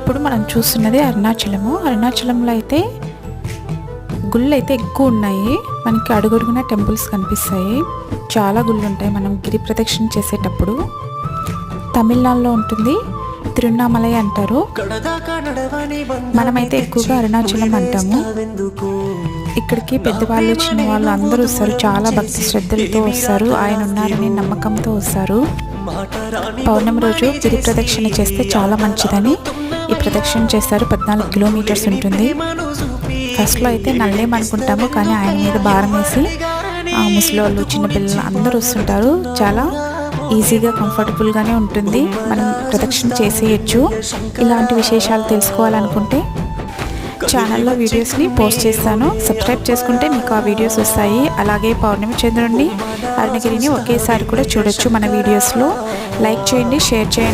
ఇప్పుడు మనం చూస్తున్నది అరుణాచలము. అరుణాచలంలో అయితే గుళ్ళు అయితే ఎక్కువ ఉన్నాయి. మనకి అడుగడుగున టెంపుల్స్ కనిపిస్తాయి. చాలా గుళ్ళు ఉంటాయి మనం గిరి ప్రదక్షిణ చేసేటప్పుడు. తమిళనాడులో ఉంటుంది, తిరువన్నామలై అంటారు. మనమైతే ఎక్కువగా అరుణాచలం అంటాము. ఇక్కడికి పెద్దవాళ్ళు చిన్నవాళ్ళు అందరూ వస్తారు. చాలా భక్తి శ్రద్ధలతో వస్తారు. ఆయన ఉన్నారని నమ్మకంతో వస్తారు. పౌర్ణమి రోజు గిరి ప్రదక్షిణ చేస్తే చాలా మంచిదని ఈ ప్రదక్షిణ చేస్తారు. 14 కిలోమీటర్స్ ఉంటుంది. ఫస్ట్లో అయితే నల్లేమనుకుంటాము, కానీ ఆయన మీద భారం వేసి ముసలోళ్ళు చిన్నపిల్లలు అందరూ వస్తుంటారు. చాలా ఈజీగా కంఫర్టబుల్గానే ఉంటుంది. మనం ప్రదక్షిణ చేసేయచ్చు. ఇలాంటి విశేషాలు తెలుసుకోవాలనుకుంటే ఛానల్లో వీడియోస్ని పోస్ట్ చేస్తాను. సబ్స్క్రైబ్ చేసుకుంటే మీకు ఆ వీడియోస్ వస్తాయి. అలాగే పౌర్ణమి చంద్రుడిని, అరుణగిరిని ఒకేసారి కూడా చూడొచ్చు మన వీడియోస్లో. లైక్ చేయండి, షేర్ చేయండి.